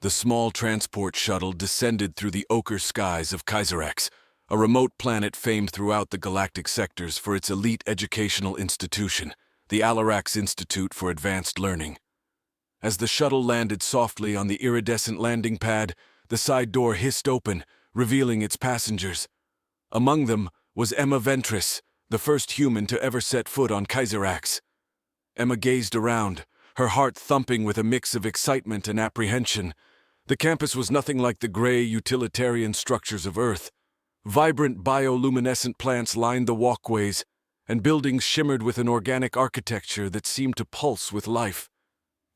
the small transport shuttle descended through the ochre skies of Kaiserax, a remote planet famed throughout the galactic sectors for its elite educational institution, the Alarax Institute for Advanced Learning. As the shuttle landed softly on the iridescent landing pad, the side door hissed open, revealing its passengers. Among them was Emma Ventris, the first human to ever set foot on Kaiserax. Emma gazed around, her heart thumping with a mix of excitement and apprehension. The campus was nothing like the gray, utilitarian structures of Earth. Vibrant bioluminescent plants lined the walkways, and buildings shimmered with an organic architecture that seemed to pulse with life.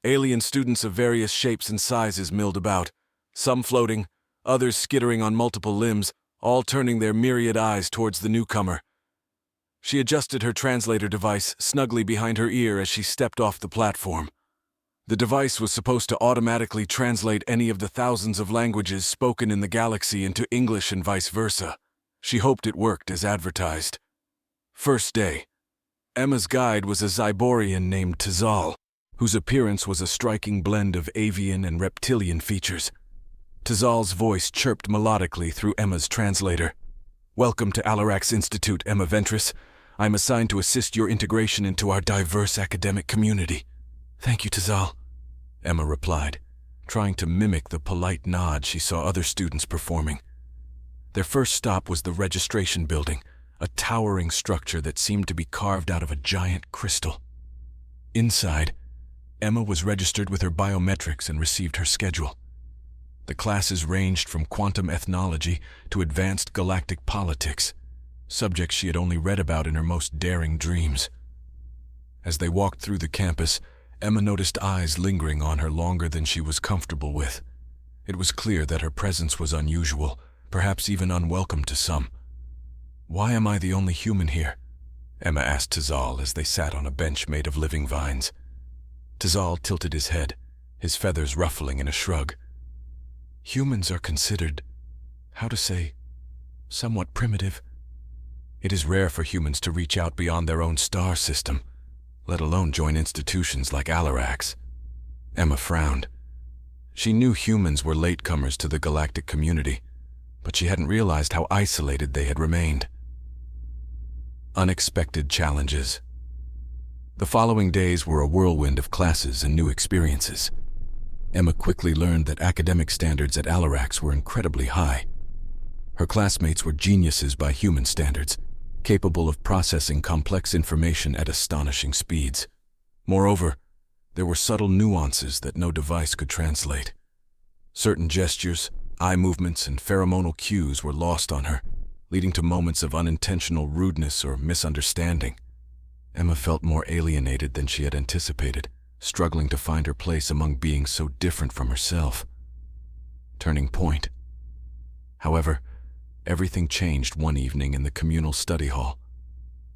Alien students of various shapes and sizes milled about, some floating, others skittering on multiple limbs, all turning their myriad eyes towards the newcomer. She adjusted her translator device snugly behind her ear as she stepped off the platform. The device was supposed to automatically translate any of the thousands of languages spoken in the galaxy into English and vice versa. She hoped it worked as advertised. First day. Emma's guide was a Zyborian named Tazal, whose appearance was a striking blend of avian and reptilian features. Tazal's voice chirped melodically through Emma's translator. "Welcome to Alarax Institute, Emma Ventris. I'm assigned to assist your integration into our diverse academic community." "Thank you, Tazal," Emma replied, trying to mimic the polite nod she saw other students performing. Their first stop was the registration building, a towering structure that seemed to be carved out of a giant crystal. Inside, Emma was registered with her biometrics and received her schedule. The classes ranged from quantum ethnology to advanced galactic politics, subjects she had only read about in her most daring dreams. As they walked through the campus, Emma noticed eyes lingering on her longer than she was comfortable with. It was clear that her presence was unusual, perhaps even unwelcome to some. "Why am I the only human here?" Emma asked Tazal as they sat on a bench made of living vines. Tazal tilted his head, his feathers ruffling in a shrug. "Humans are considered, how to say, somewhat primitive. It is rare for humans to reach out beyond their own star system, let alone join institutions like Alarax." Emma frowned. She knew humans were latecomers to the galactic community, but she hadn't realized how isolated they had remained. Unexpected challenges. The following days were a whirlwind of classes and new experiences. Emma quickly learned that academic standards at Alarax were incredibly high. Her classmates were geniuses by human standards, capable of processing complex information at astonishing speeds. Moreover, there were subtle nuances that no device could translate. Certain gestures, eye movements, and pheromonal cues were lost on her, leading to moments of unintentional rudeness or misunderstanding. Emma felt more alienated than she had anticipated, struggling to find her place among beings so different from herself. Turning point. However, everything changed one evening in the communal study hall.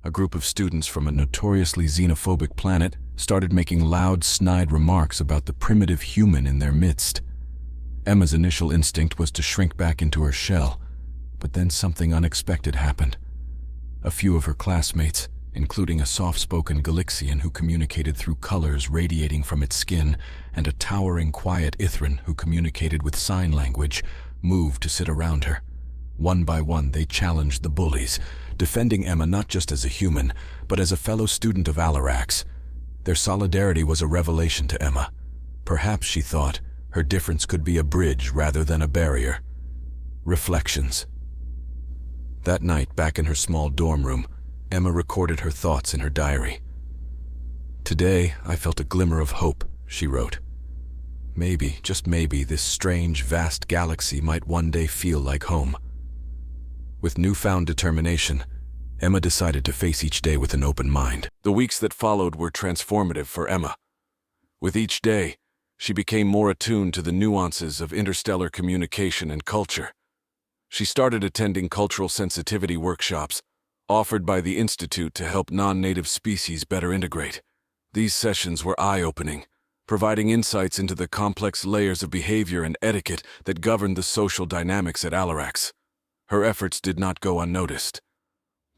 A group of students from a notoriously xenophobic planet started making loud, snide remarks about the primitive human in their midst. Emma's initial instinct was to shrink back into her shell, but then something unexpected happened. A few of her classmates, including a soft-spoken Galixian who communicated through colors radiating from its skin, and a towering, quiet Ithran who communicated with sign language, moved to sit around her. One by one, they challenged the bullies, defending Emma not just as a human, but as a fellow student of Alarax. Their solidarity was a revelation to Emma. Perhaps, she thought, her difference could be a bridge rather than a barrier. Reflections. That night, back in her small dorm room, Emma recorded her thoughts in her diary. "Today, I felt a glimmer of hope," she wrote. "Maybe, just maybe, this strange, vast galaxy might one day feel like home." With newfound determination, Emma decided to face each day with an open mind. The weeks that followed were transformative for Emma. With each day, she became more attuned to the nuances of interstellar communication and culture. She started attending cultural sensitivity workshops, offered by the Institute to help non-native species better integrate. These sessions were eye-opening, providing insights into the complex layers of behavior and etiquette that governed the social dynamics at Alarax. Her efforts did not go unnoticed.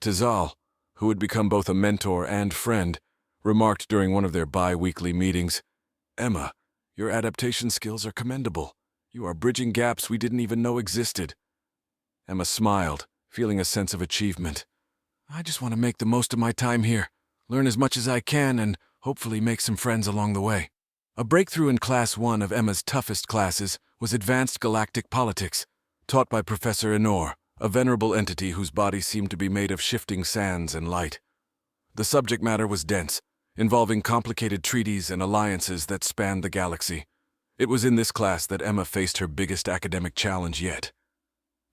Tazal, who had become both a mentor and friend, remarked during one of their bi-weekly meetings, "Emma, your adaptation skills are commendable. You are bridging gaps we didn't even know existed. Emma smiled, feeling a sense of achievement. I just want to make the most of my time here, learn as much as I can, and hopefully make some friends along the way. A breakthrough in Class 1 of Emma's toughest classes was Advanced Galactic Politics, taught by Professor Enor, a venerable entity whose body seemed to be made of shifting sands and light. The subject matter was dense, involving complicated treaties and alliances that spanned the galaxy. It was in this class that Emma faced her biggest academic challenge yet.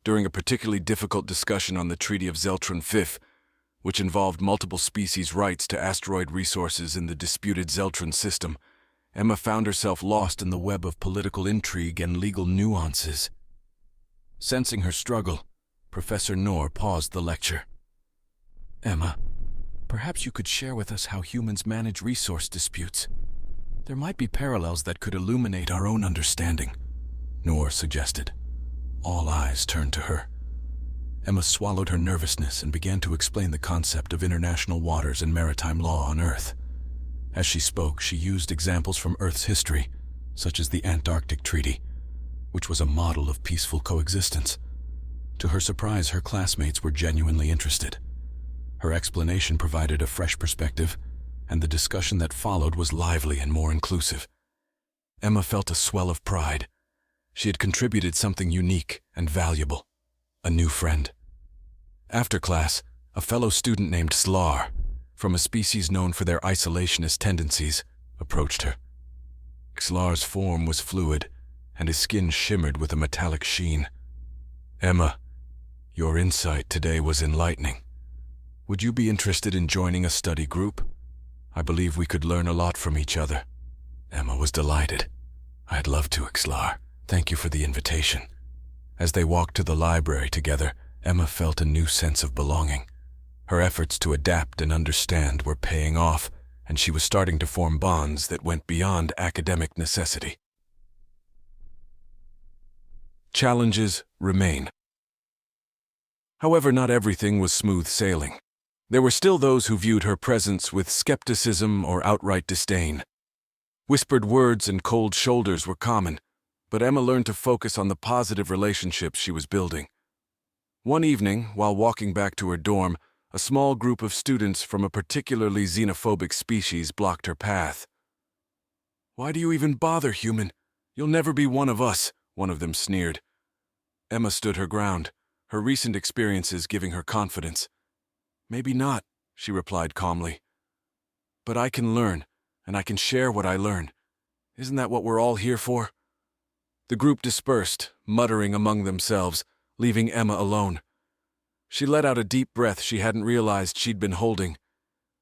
During a particularly difficult discussion on the Treaty of Zeltron V, which involved multiple species' rights to asteroid resources in the disputed Zeltron system, Emma found herself lost in the web of political intrigue and legal nuances. Sensing her struggle, Professor Noor paused the lecture. Emma, perhaps you could share with us how humans manage resource disputes. There might be parallels that could illuminate our own understanding, Noor suggested. All eyes turned to her. Emma swallowed her nervousness and began to explain the concept of international waters and maritime law on Earth. As she spoke, she used examples from Earth's history, such as the Antarctic Treaty, which was a model of peaceful coexistence. To her surprise, her classmates were genuinely interested. Her explanation provided a fresh perspective, and the discussion that followed was lively and more inclusive. Emma felt a swell of pride. She had contributed something unique and valuable, a new friend. After class, a fellow student named Slar, from a species known for their isolationist tendencies, approached her. Xlar's form was fluid, and his skin shimmered with a metallic sheen. Emma, your insight today was enlightening. Would you be interested in joining a study group? I believe we could learn a lot from each other. Emma was delighted. I'd love to, Xlar. Thank you for the invitation. As they walked to the library together, Emma felt a new sense of belonging. Her efforts to adapt and understand were paying off, and she was starting to form bonds that went beyond academic necessity. Challenges remain. However, not everything was smooth sailing. There were still those who viewed her presence with skepticism or outright disdain. Whispered words and cold shoulders were common, but Emma learned to focus on the positive relationships she was building. One evening, while walking back to her dorm, a small group of students from a particularly xenophobic species blocked her path. Why do you even bother, human? You'll never be one of us, one of them sneered. Emma stood her ground, her recent experiences giving her confidence. Maybe not, she replied calmly. But I can learn, and I can share what I learn. Isn't that what we're all here for? The group dispersed, muttering among themselves, leaving Emma alone. She let out a deep breath she hadn't realized she'd been holding.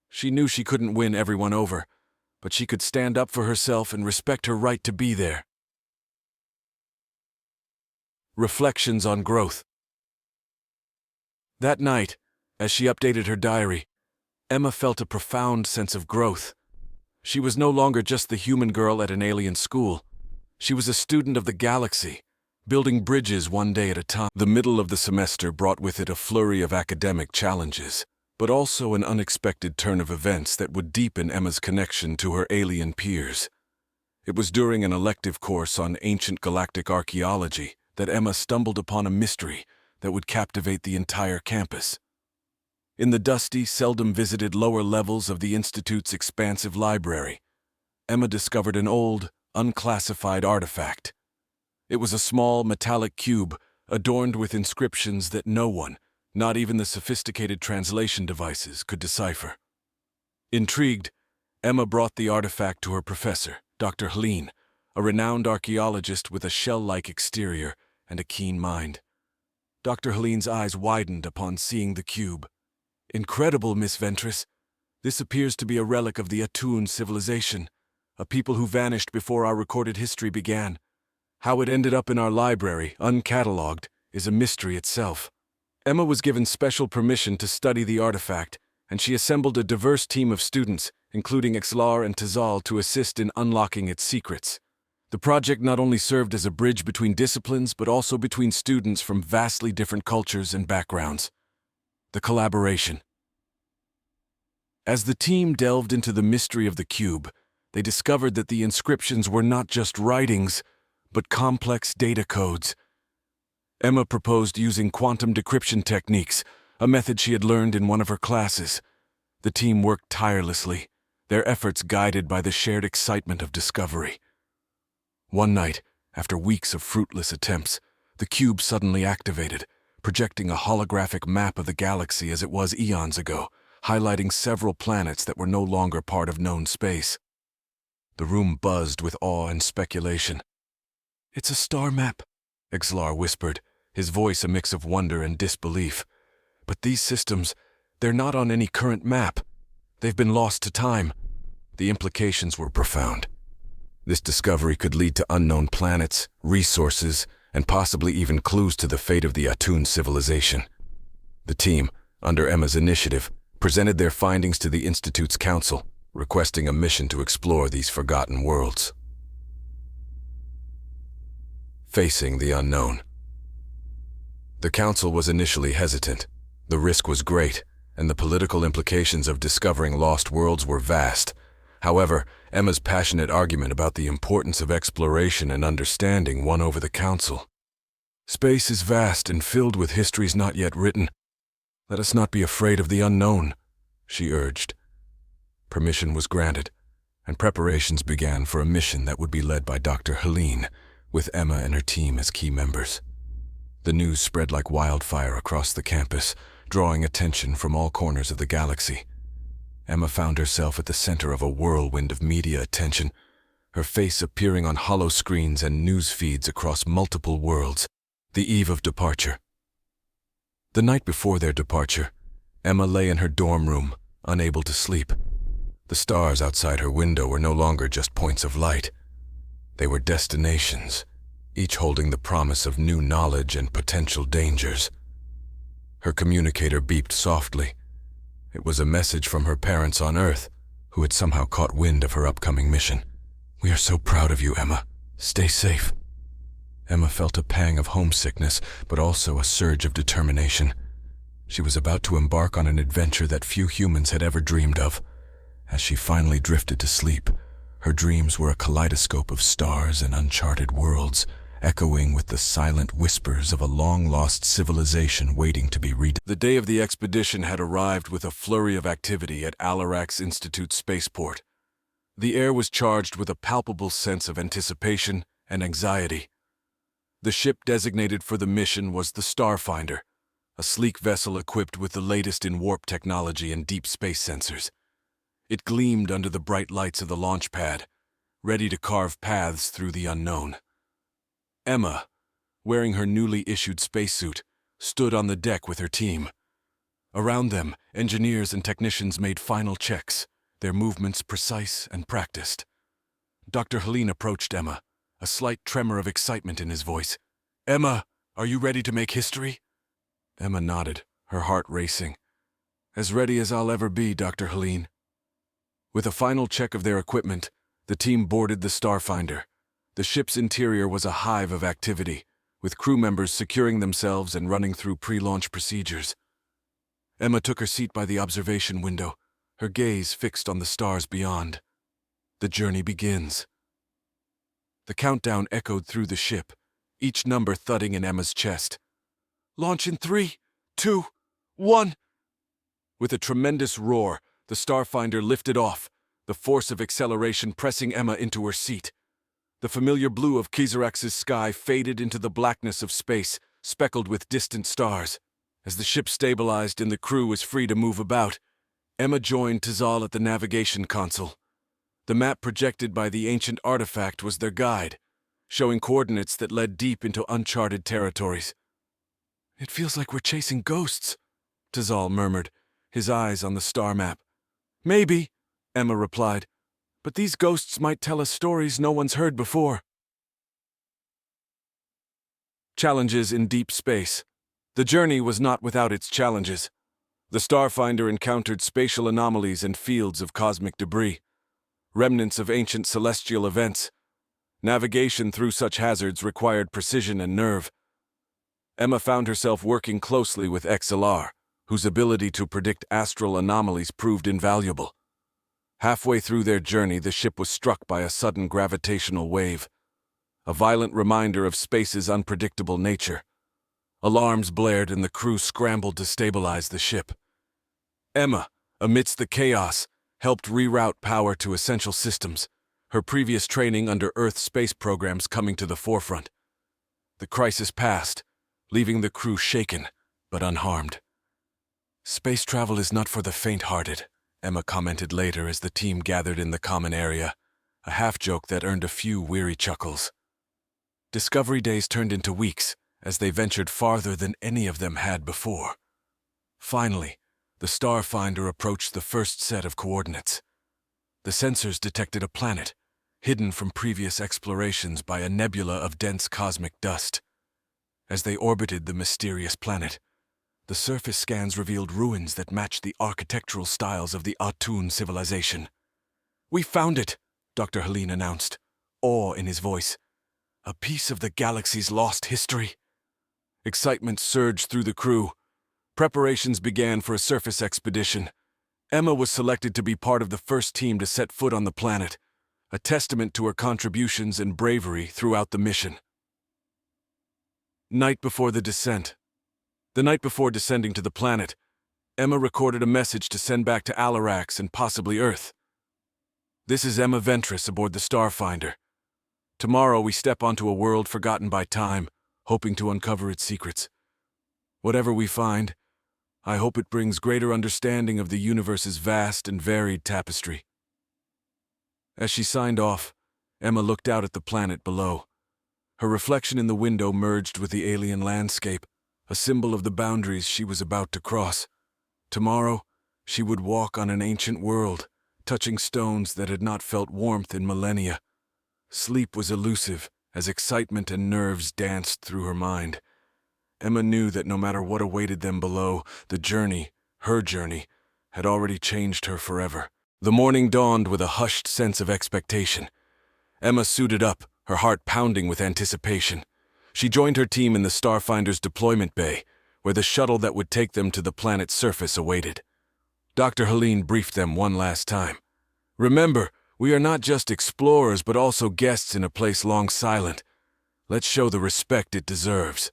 She knew she couldn't win everyone over, but she could stand up for herself and respect her right to be there. Reflections on growth. That night, as she updated her diary, Emma felt a profound sense of growth. She was no longer just the human girl at an alien school. She was a student of the galaxy, building bridges one day at a time. The middle of the semester brought with it a flurry of academic challenges, but also an unexpected turn of events that would deepen Emma's connection to her alien peers. It was during an elective course on ancient galactic archaeology that Emma stumbled upon a mystery that would captivate the entire campus. In the dusty, seldom visited lower levels of the Institute's expansive library, Emma discovered an old, unclassified artifact. It was a small, metallic cube adorned with inscriptions that no one, not even the sophisticated translation devices, could decipher. Intrigued, Emma brought the artifact to her professor, Dr. Helene, a renowned archaeologist with a shell-like exterior and a keen mind. Dr. Helene's eyes widened upon seeing the cube. Incredible, Miss Ventress. This appears to be a relic of the Atun civilization, a people who vanished before our recorded history began. How it ended up in our library, uncatalogued, is a mystery itself. Emma was given special permission to study the artifact, and she assembled a diverse team of students, including Xlar and Tazal, to assist in unlocking its secrets. The project not only served as a bridge between disciplines, but also between students from vastly different cultures and backgrounds. The collaboration. As the team delved into the mystery of the cube, they discovered that the inscriptions were not just writings, but complex data codes. Emma proposed using quantum decryption techniques, a method she had learned in one of her classes. The team worked tirelessly, their efforts guided by the shared excitement of discovery. One night, after weeks of fruitless attempts, the cube suddenly activated, projecting a holographic map of the galaxy as it was eons ago, highlighting several planets that were no longer part of known space. The room buzzed with awe and speculation. "It's a star map," Exlar whispered, his voice a mix of wonder and disbelief. "But these systems, they're not on any current map. They've been lost to time." The implications were profound. This discovery could lead to unknown planets, resources, and possibly even clues to the fate of the Atun civilization. The team, under Emma's initiative, presented their findings to the Institute's council, requesting a mission to explore these forgotten worlds. Facing the unknown. The council was initially hesitant. The risk was great, and the political implications of discovering lost worlds were vast. However, Emma's passionate argument about the importance of exploration and understanding won over the council. "Space is vast and filled with histories not yet written. Let us not be afraid of the unknown," she urged. Permission was granted, and preparations began for a mission that would be led by Dr. Helene, with Emma and her team as key members. The news spread like wildfire across the campus, drawing attention from all corners of the galaxy. Emma found herself at the center of a whirlwind of media attention, her face appearing on hollow screens and news feeds across multiple worlds. The eve of departure. The night before their departure, Emma lay in her dorm room, unable to sleep. The stars outside her window were no longer just points of light. They were destinations, each holding the promise of new knowledge and potential dangers. Her communicator beeped softly. It was a message from her parents on Earth, who had somehow caught wind of her upcoming mission. "We are so proud of you, Emma. Stay safe." Emma felt a pang of homesickness, but also a surge of determination. She was about to embark on an adventure that few humans had ever dreamed of. As she finally drifted to sleep, her dreams were a kaleidoscope of stars and uncharted worlds, echoing with the silent whispers of a long-lost civilization waiting to be rediscovered. The day of the expedition had arrived with a flurry of activity at Alarax Institute spaceport. The air was charged with a palpable sense of anticipation and anxiety. The ship designated for the mission was the Starfinder, a sleek vessel equipped with the latest in warp technology and deep space sensors. It gleamed under the bright lights of the launch pad, ready to carve paths through the unknown. Emma, wearing her newly issued spacesuit, stood on the deck with her team. Around them, engineers and technicians made final checks, their movements precise and practiced. Dr. Helene approached Emma, a slight tremor of excitement in his voice. "Emma, are you ready to make history?" Emma nodded, her heart racing. "As ready as I'll ever be, Dr. Helene." With a final check of their equipment, the team boarded the Starfinder. The ship's interior was a hive of activity, with crew members securing themselves and running through pre-launch procedures. Emma took her seat by the observation window, her gaze fixed on the stars beyond. The journey begins. The countdown echoed through the ship, each number thudding in Emma's chest. "Launch in 3, 2, 1. With a tremendous roar, the Starfinder lifted off, the force of acceleration pressing Emma into her seat. The familiar blue of Kizarax's sky faded into the blackness of space, speckled with distant stars. As the ship stabilized and the crew was free to move about, Emma joined Tazal at the navigation console. The map projected by the ancient artifact was their guide, showing coordinates that led deep into uncharted territories. "It feels like we're chasing ghosts," Tazal murmured, his eyes on the star map. "Maybe," Emma replied, "but these ghosts might tell us stories no one's heard before." Challenges in deep space. The journey was not without its challenges. The Starfinder encountered spatial anomalies and fields of cosmic debris, remnants of ancient celestial events. Navigation through such hazards required precision and nerve. Emma found herself working closely with XLR, whose ability to predict astral anomalies proved invaluable. Halfway through their journey, the ship was struck by a sudden gravitational wave. a violent reminder of space's unpredictable nature. Alarms blared and the crew scrambled to stabilize the ship. Emma, amidst the chaos, helped reroute power to essential systems, her previous training under Earth space programs coming to the forefront. The crisis passed, leaving the crew shaken but unharmed. "Space travel is not for the faint-hearted," Emma commented later as the team gathered in the common area, a half-joke that earned a few weary chuckles. Discovery days turned into weeks as they ventured farther than any of them had before. Finally, the Starfinder approached the first set of coordinates. The sensors detected a planet, hidden from previous explorations by a nebula of dense cosmic dust. As they orbited the mysterious planet, the surface scans revealed ruins that matched the architectural styles of the Atun civilization. "We found it," Dr. Helene announced, awe in his voice. "A piece of the galaxy's lost history." Excitement surged through the crew. Preparations began for a surface expedition. Emma was selected to be part of the first team to set foot on the planet, a testament to her contributions and bravery throughout the mission. Night before the descent. The night before descending to the planet, Emma recorded a message to send back to Alarax and possibly Earth. "This is Emma Ventress aboard the Starfinder. Tomorrow we step onto a world forgotten by time, hoping to uncover its secrets. Whatever we find, I hope it brings greater understanding of the universe's vast and varied tapestry." As she signed off, Emma looked out at the planet below. Her reflection in the window merged with the alien landscape, a symbol of the boundaries she was about to cross. Tomorrow, she would walk on an ancient world, touching stones that had not felt warmth in millennia. Sleep was elusive as excitement and nerves danced through her mind. Emma knew that no matter what awaited them below, the journey, her journey, had already changed her forever. The morning dawned with a hushed sense of expectation. Emma suited up, her heart pounding with anticipation. She joined her team in the Starfinder's deployment bay, where the shuttle that would take them to the planet's surface awaited. Dr. Helene briefed them one last time. "Remember, we are not just explorers but also guests in a place long silent. Let's show the respect it deserves."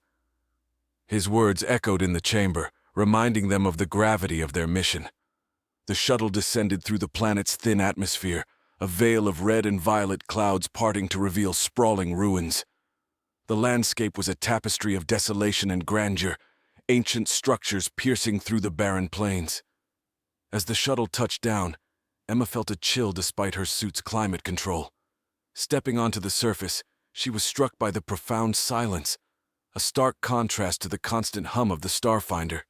His words echoed in the chamber, reminding them of the gravity of their mission. The shuttle descended through the planet's thin atmosphere, a veil of red and violet clouds parting to reveal sprawling ruins. The landscape was a tapestry of desolation and grandeur, ancient structures piercing through the barren plains. As the shuttle touched down, Emma felt a chill despite her suit's climate control. Stepping onto the surface, she was struck by the profound silence, a stark contrast to the constant hum of the Starfinder.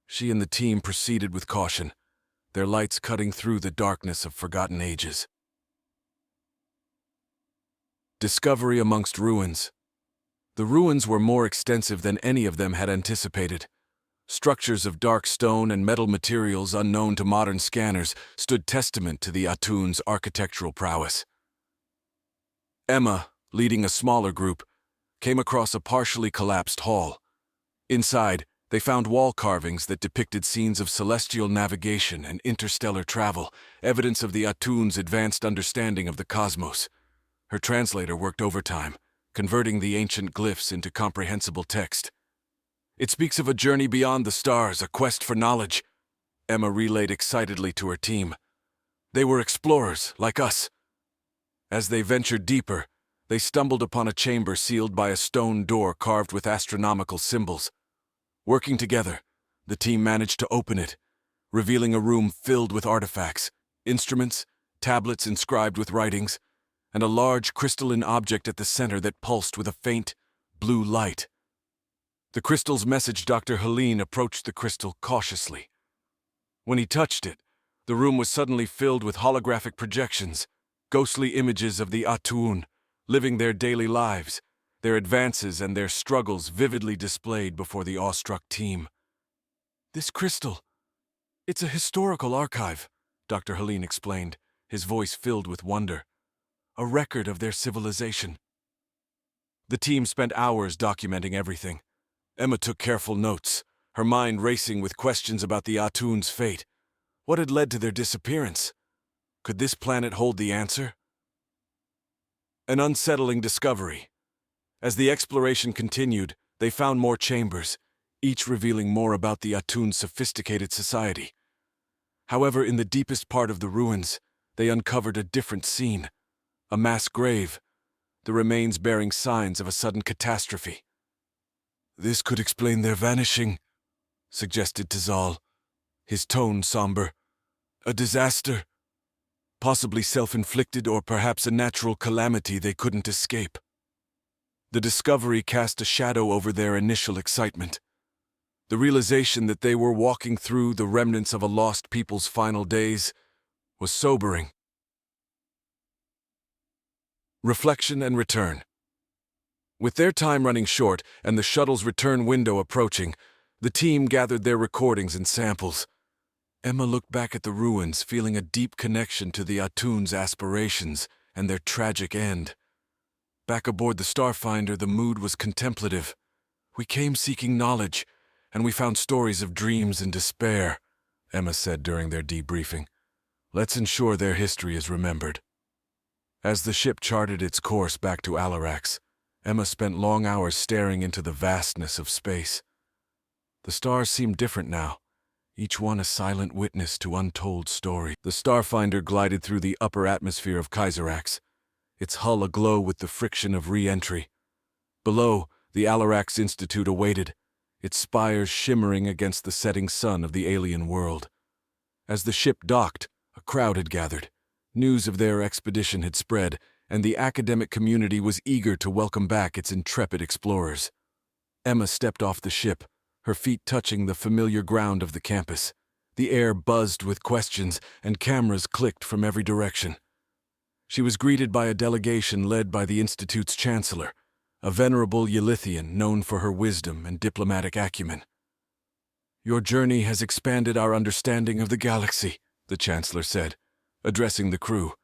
She and the team proceeded with caution, their lights cutting through the darkness of forgotten ages. Discovery amongst ruins. The ruins were more extensive than any of them had anticipated. Structures of dark stone and metal materials unknown to modern scanners stood testament to the Atun's architectural prowess. Emma, leading a smaller group, came across a partially collapsed hall. Inside, they found wall carvings that depicted scenes of celestial navigation and interstellar travel, evidence of the Atun's advanced understanding of the cosmos. Her translator worked overtime, converting the ancient glyphs into comprehensible text. "It speaks of a journey beyond the stars, a quest for knowledge," Emma relayed excitedly to her team. "They were explorers, like us." As they ventured deeper, they stumbled upon a chamber sealed by a stone door carved with astronomical symbols. Working together, the team managed to open it, revealing a room filled with artifacts, instruments, tablets inscribed with writings, and a large crystalline object at the center that pulsed with a faint, blue light. The crystal's message. Dr. Helene approached the crystal cautiously. When he touched it, the room was suddenly filled with holographic projections, ghostly images of the Atun, living their daily lives, their advances and their struggles vividly displayed before the awestruck team. "This crystal, it's a historical archive," Dr. Helene explained, his voice filled with wonder. "A record of their civilization." The team spent hours documenting everything. Emma took careful notes, her mind racing with questions about the Atun's fate. What had led to their disappearance? Could this planet hold the answer? An unsettling discovery. As the exploration continued, they found more chambers, each revealing more about the Atun's sophisticated society. However, in the deepest part of the ruins, they uncovered a different scene, a mass grave, the remains bearing signs of a sudden catastrophe. "This could explain their vanishing," suggested Tazal, his tone somber. "A disaster, possibly self-inflicted or perhaps a natural calamity they couldn't escape." The discovery cast a shadow over their initial excitement. The realization that they were walking through the remnants of a lost people's final days was sobering. Reflection and return. With their time running short and the shuttle's return window approaching, the team gathered their recordings and samples. Emma looked back at the ruins, feeling a deep connection to the Atun's aspirations and their tragic end. Back aboard the Starfinder, the mood was contemplative. "We came seeking knowledge, and we found stories of dreams and despair," Emma said during their debriefing. "Let's ensure their history is remembered." As the ship charted its course back to Alarax, Emma spent long hours staring into the vastness of space. The stars seemed different now, each one a silent witness to untold stories. The Starfinder glided through the upper atmosphere of Kaiserax, its hull aglow with the friction of re-entry. Below, the Alarax Institute awaited, its spires shimmering against the setting sun of the alien world. As the ship docked, a crowd had gathered. News of their expedition had spread, and the academic community was eager to welcome back its intrepid explorers. Emma stepped off the ship, her feet touching the familiar ground of the campus. The air buzzed with questions, and cameras clicked from every direction. She was greeted by a delegation led by the Institute's chancellor, a venerable Yalithian known for her wisdom and diplomatic acumen. "Your journey has expanded our understanding of the galaxy," the chancellor said, addressing the crew.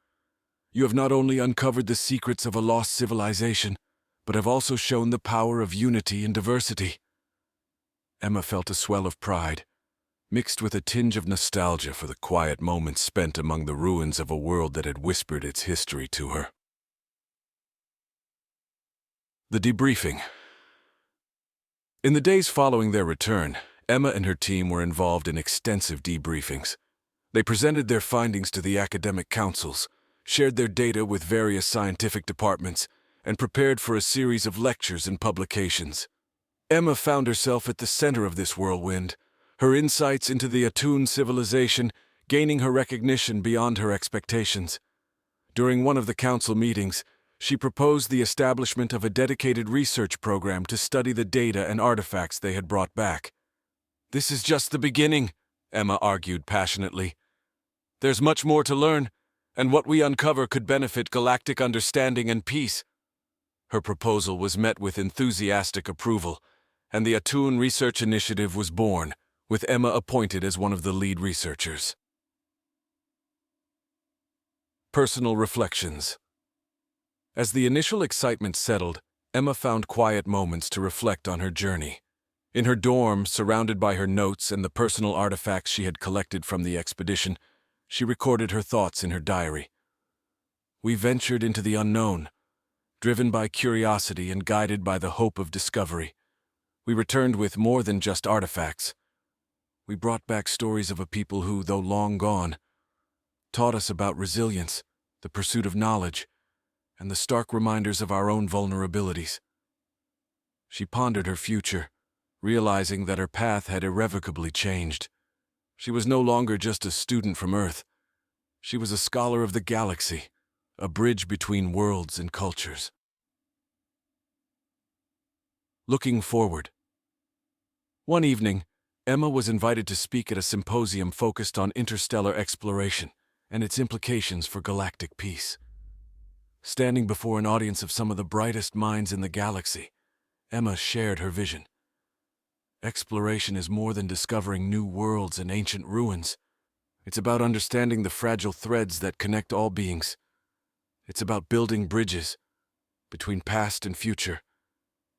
"You have not only uncovered the secrets of a lost civilization, but have also shown the power of unity and diversity." Emma felt a swell of pride, mixed with a tinge of nostalgia for the quiet moments spent among the ruins of a world that had whispered its history to her. The debriefing. In the days following their return, Emma and her team were involved in extensive debriefings. They presented their findings to the academic councils, shared their data with various scientific departments, and prepared for a series of lectures and publications. Emma found herself at the center of this whirlwind, her insights into the Atun civilization gaining her recognition beyond her expectations. During one of the council meetings, she proposed the establishment of a dedicated research program to study the data and artifacts they had brought back. "This is just the beginning," Emma argued passionately. "There's much more to learn, and what we uncover could benefit galactic understanding and peace." Her proposal was met with enthusiastic approval, and the Atun Research Initiative was born, with Emma appointed as one of the lead researchers. Personal reflections. As the initial excitement settled, Emma found quiet moments to reflect on her journey. In her dorm, surrounded by her notes and the personal artifacts she had collected from the expedition, she recorded her thoughts in her diary. "We ventured into the unknown, driven by curiosity and guided by the hope of discovery. We returned with more than just artifacts. We brought back stories of a people who, though long gone, taught us about resilience, the pursuit of knowledge, and the stark reminders of our own vulnerabilities." She pondered her future, realizing that her path had irrevocably changed. She was no longer just a student from Earth. She was a scholar of the galaxy, a bridge between worlds and cultures. Looking forward. One evening, Emma was invited to speak at a symposium focused on interstellar exploration and its implications for galactic peace. Standing before an audience of some of the brightest minds in the galaxy, Emma shared her vision. Exploration is more than discovering new worlds and ancient ruins. It's about understanding the fragile threads that connect all beings. It's about building bridges between past and future,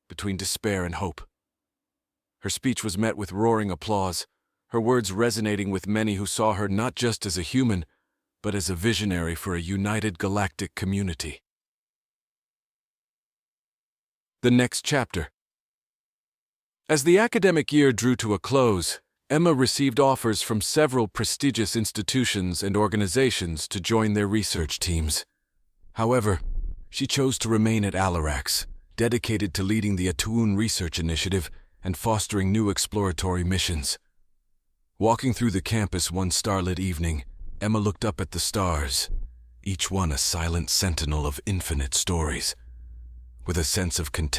between despair and hope. Her speech was met with roaring applause, her words resonating with many who saw her not just as a human, but as a visionary for a united galactic community. The next chapter. As the academic year drew to a close, Emma received offers from several prestigious institutions and organizations to join their research teams. However, she chose to remain at Alarax, dedicated to leading the Atuun Research Initiative and fostering new exploratory missions. Walking through the campus one starlit evening, Emma looked up at the stars, each one a silent sentinel of infinite stories. With a sense of content,